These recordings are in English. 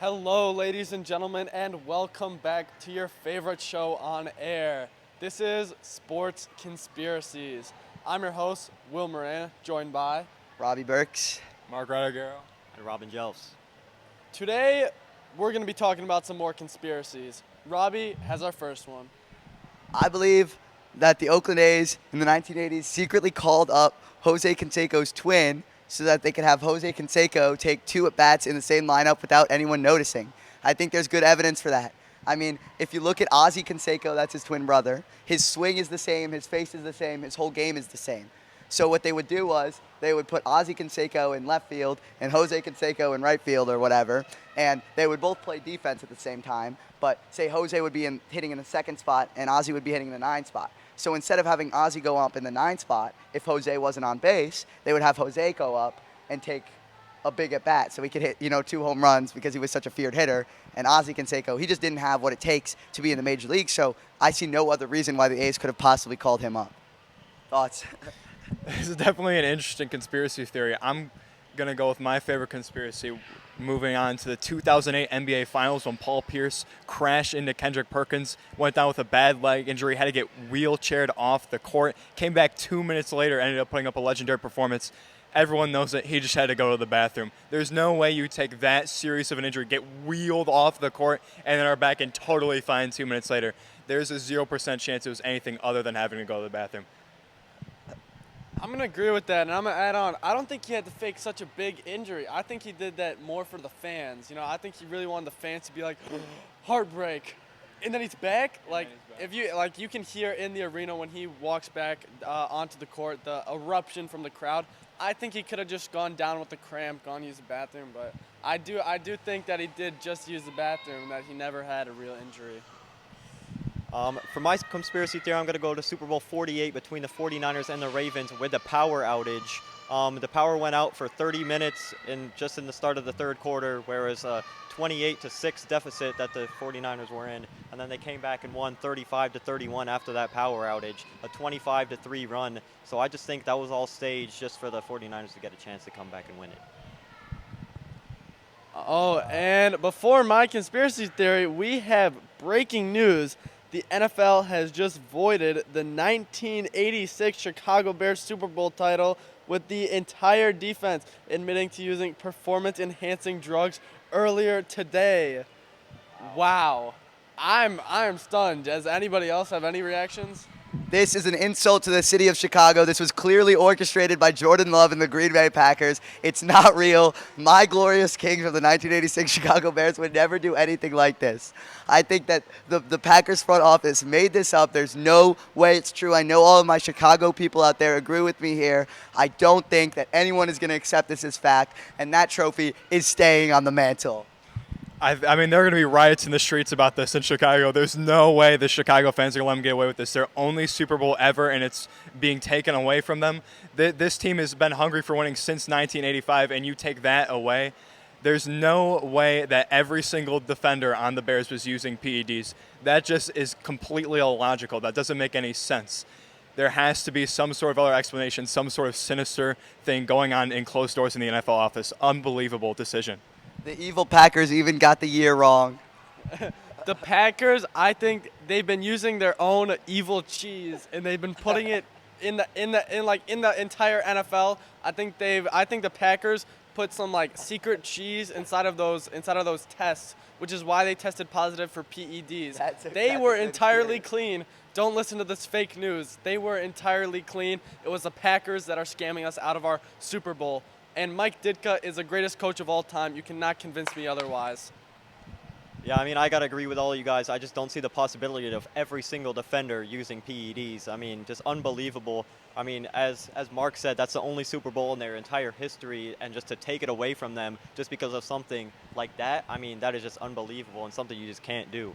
Hello, ladies and gentlemen, and welcome back to your favorite show on air. This is Sports Conspiracies. I'm your host, Will Moran, joined by Robbie Burks. Mark Rodriguez. And Robin Jelfs. Today, we're going to be talking about some more conspiracies. Robbie has our first one. I believe that the Oakland A's in the 1980s secretly called up Jose Canseco's twin so that they could have Jose Canseco take two at-bats in the same lineup without anyone noticing. I think there's good evidence for that. I mean, if you look at Ozzie Canseco, that's his twin brother, his swing is the same, his face is the same, his whole game is the same. So what they would do was they would put Ozzie Canseco in left field and Jose Canseco in right field or whatever, and they would both play defense at the same time, but say Jose would be hitting in the second spot and Ozzie would be hitting in the 9 spot. So instead of having Ozzie go up in the 9 spot, if Jose wasn't on base, they would have Jose go up and take a big at bat so he could hit, 2 home runs because he was such a feared hitter. And Ozzie Canseco, he just didn't have what it takes to be in the major league. So I see no other reason why the A's could have possibly called him up. Thoughts? This is definitely an interesting conspiracy theory. I'm going to go with my favorite conspiracy, moving on to the 2008 NBA Finals when Paul Pierce crashed into Kendrick Perkins, went down with a bad leg injury, had to get wheelchaired off the court, came back 2 minutes later, ended up putting up a legendary performance. Everyone knows that he just had to go to the bathroom. There's no way you take that serious of an injury, get wheeled off the court, and then are back and totally fine 2 minutes later. There's a 0% chance it was anything other than having to go to the bathroom. I'm going to agree with that, and I'm going to add on. I don't think he had to fake such a big injury. I think he did that more for the fans. I think he really wanted the fans to be like, heartbreak. And then he's back. If you can hear in the arena when he walks back onto the court, the eruption from the crowd. I think he could have just gone down with the cramp, gone use the bathroom, but I do think that he did just use the bathroom, that he never had a real injury. For my conspiracy theory, I'm going to go to Super Bowl 48 between the 49ers and the Ravens with a power outage. The power went out for 30 minutes just in the start of the third quarter, whereas a 28-6 deficit that the 49ers were in, and then they came back and won 35-31 after that power outage, a 25-3 run. So I just think that was all staged just for the 49ers to get a chance to come back and win it. Oh, and before my conspiracy theory, we have breaking news. The NFL has just voided the 1986 Chicago Bears Super Bowl title with the entire defense admitting to using performance-enhancing drugs earlier today. Wow. I'm stunned. Does anybody else have any reactions? This is an insult to the city of Chicago. This was clearly orchestrated by Jordan Love and the Green Bay Packers. It's not real. My glorious Kings of the 1986 Chicago Bears would never do anything like this. I think that the Packers front office made this up. There's no way it's true. I know all of my Chicago people out there agree with me here. I don't think that anyone is going to accept this as fact, and that trophy is staying on the mantle. I mean, there are going to be riots in the streets about this in Chicago. There's no way the Chicago fans are going to let them get away with this. Their only Super Bowl ever, and it's being taken away from them. This team has been hungry for winning since 1985, and you take that away. There's no way that every single defender on the Bears was using PEDs. That just is completely illogical. That doesn't make any sense. There has to be some sort of other explanation, some sort of sinister thing going on in closed doors in the NFL office. Unbelievable decision. The evil Packers even got the year wrong. The Packers, I think they've been using their own evil cheese, and they've been putting it in the entire NFL. I think the Packers put some secret cheese inside of those tests, which is why they tested positive for PEDs. They were entirely clean. Don't listen to this fake news. They were entirely clean. It was the Packers that are scamming us out of our Super Bowl. And Mike Ditka is the greatest coach of all time. You cannot convince me otherwise. Yeah, I mean, I got to agree with all you guys. I just don't see the possibility of every single defender using PEDs. I mean, just unbelievable. I mean, as Mark said, that's the only Super Bowl in their entire history, and just to take it away from them just because of something like that, I mean, that is just unbelievable and something you just can't do.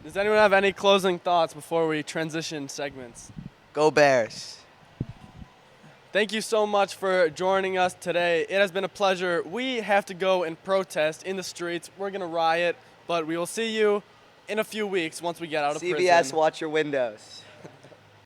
Does anyone have any closing thoughts before we transition segments? Go Bears. Thank you so much for joining us today. It has been a pleasure. We have to go and protest in the streets. We're going to riot, but we will see you in a few weeks once we get out of prison. CBS, watch your windows.